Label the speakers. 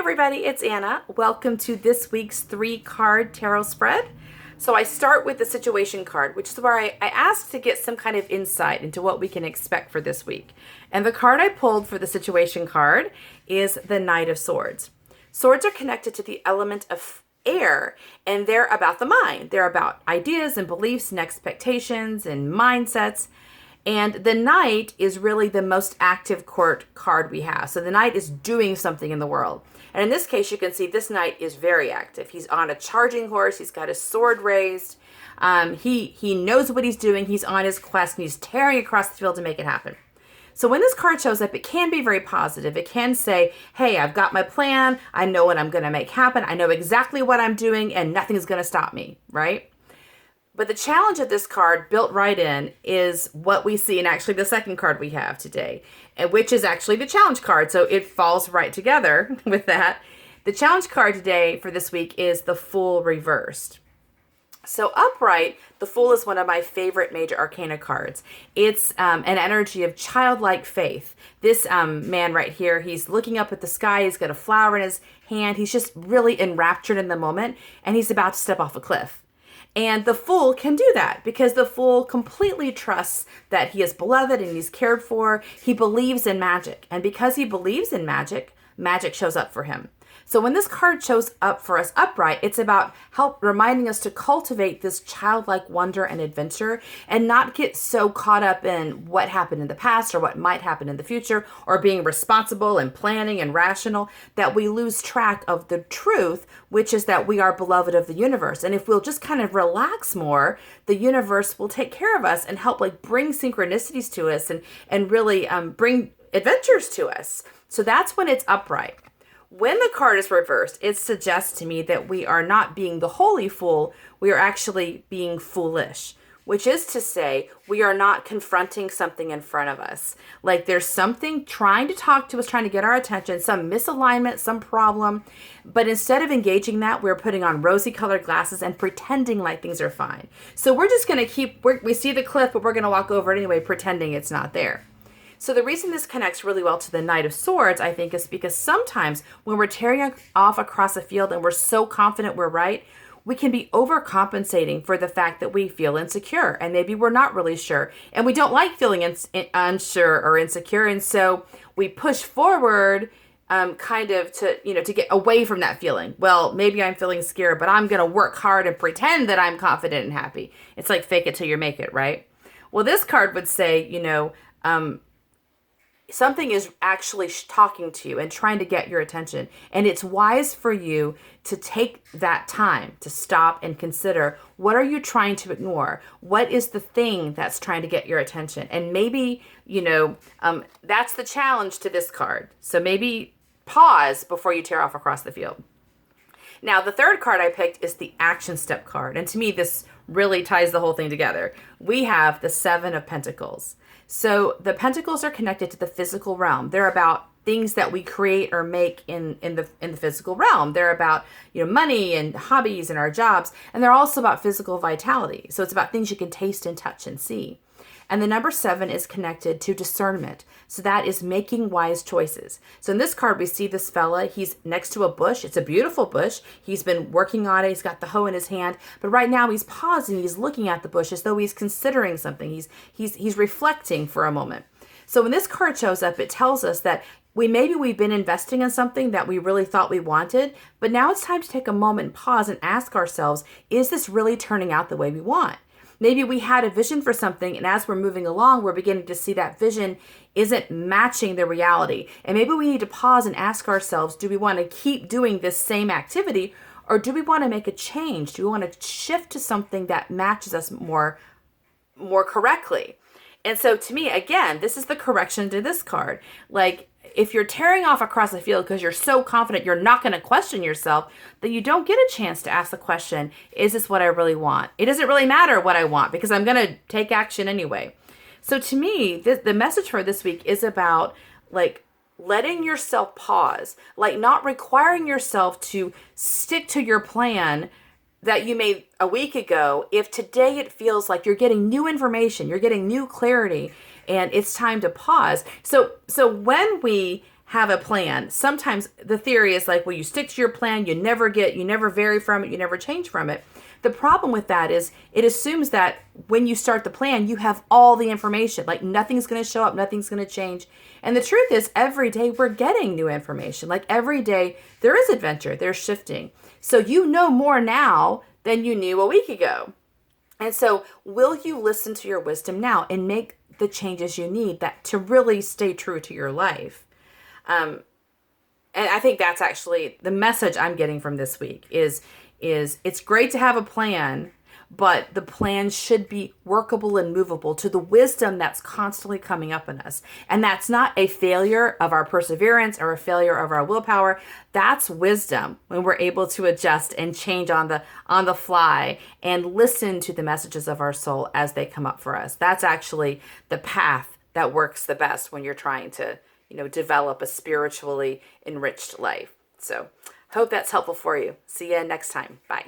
Speaker 1: everybody, it's Anna. Welcome to this week's 3-card tarot spread. So I start with the situation card, which is where I asked to get some kind of insight into what we can expect for this week. And the card I pulled for the situation card is the Knight of Swords. Swords are connected to the element of air, and they're about the mind. They're about ideas and beliefs and expectations and mindsets. And the Knight is really the most active court card we have. So the Knight is doing something in the world. And in this case, you can see this Knight is very active. He's on a charging horse. He's got his sword raised. He knows what he's doing. He's on his quest, and he's tearing across the field to make it happen. So when this card shows up, it can be very positive. It can say, hey, I've got my plan. I know what I'm going to make happen. I know exactly what I'm doing, and nothing's going to stop me, right? But the challenge of this card, built right in, is what we see in actually the second card we have today, which is actually the challenge card. So it falls right together with that. The challenge card today for this week is the Fool reversed. So upright, the Fool is one of my favorite major arcana cards. It's an energy of childlike faith. This man right here, he's looking up at the sky. He's got a flower in his hand. He's just really enraptured in the moment, and he's about to step off a cliff. And the Fool can do that because the Fool completely trusts that he is beloved and he's cared for. He believes in magic. And because he believes in magic, magic shows up for him. So when this card shows up for us upright, it's about reminding us to cultivate this childlike wonder and adventure and not get so caught up in what happened in the past or what might happen in the future or being responsible and planning and rational that we lose track of the truth, which is that we are beloved of the universe. And if we'll just kind of relax more, the universe will take care of us and help bring synchronicities to us and really bring adventures to us. So that's when it's upright. When the card is reversed, it suggests to me that we are not being the holy fool, we are actually being foolish, which is to say we are not confronting something in front of us. Like there's something trying to talk to us, trying to get our attention, some misalignment, some problem, but instead of engaging that, we're putting on rosy colored glasses and pretending like things are fine. So we're just going to we see the cliff, but we're going to walk over it anyway, pretending it's not there. So the reason this connects really well to the Knight of Swords, I think, is because sometimes when we're tearing off across a field and we're so confident we're right, we can be overcompensating for the fact that we feel insecure and maybe we're not really sure. And we don't like feeling unsure or insecure. And so we push forward kind of to get away from that feeling. Well, maybe I'm feeling scared, but I'm going to work hard and pretend that I'm confident and happy. It's like fake it till you make it, right? Well, this card would say, something is actually talking to you and trying to get your attention. And it's wise for you to take that time to stop and consider, what are you trying to ignore? What is the thing that's trying to get your attention? And maybe, that's the challenge to this card. So maybe pause before you tear off across the field. Now, the third card I picked is the action step card. And to me, this really ties the whole thing together. We have the Seven of Pentacles. So the pentacles are connected to the physical realm. They're about things that we create or make in the physical realm. They're about money and hobbies and our jobs, and they're also about physical vitality. So it's about things you can taste and touch and see. And the number 7 is connected to discernment. So that is making wise choices. So in this card, we see this fella. He's next to a bush. It's a beautiful bush. He's been working on it. He's got the hoe in his hand. But right now he's pausing. He's looking at the bush as though he's considering something. He's reflecting for a moment. So when this card shows up, it tells us that we've been investing in something that we really thought we wanted, but now it's time to take a moment and pause and ask ourselves, is this really turning out the way we want? Maybe we had a vision for something, and as we're moving along, we're beginning to see that vision isn't matching the reality. And maybe we need to pause and ask ourselves, do we want to keep doing this same activity, or do we want to make a change? Do we want to shift to something that matches us more correctly? And so to me, again, this is the correction to this card. If you're tearing off across the field because you're so confident you're not going to question yourself, then you don't get a chance to ask the question, is this what I really want? It doesn't really matter what I want because I'm going to take action anyway. So to me, the message for this week is about letting yourself pause, not requiring yourself to stick to your plan that you made a week ago. If today it feels like you're getting new information, you're getting new clarity, and it's time to pause. So when we have a plan. Sometimes the theory is like, well, you stick to your plan, you never vary from it, you never change from it. The problem with that is it assumes that when you start the plan, you have all the information. Like nothing's going to show up, nothing's going to change. And the truth is, every day we're getting new information. Like every day there is adventure, there's shifting. So you know more now than you knew a week ago. And so will you listen to your wisdom now and make the changes you need that to really stay true to your life? And I think that's actually the message I'm getting from this week is it's great to have a plan, but the plan should be workable and movable to the wisdom that's constantly coming up in us. And that's not a failure of our perseverance or a failure of our willpower. That's wisdom when we're able to adjust and change on the fly and listen to the messages of our soul as they come up for us. That's actually the path that works the best when you're trying to, develop a spiritually enriched life. So hope that's helpful for you. See you next time. Bye.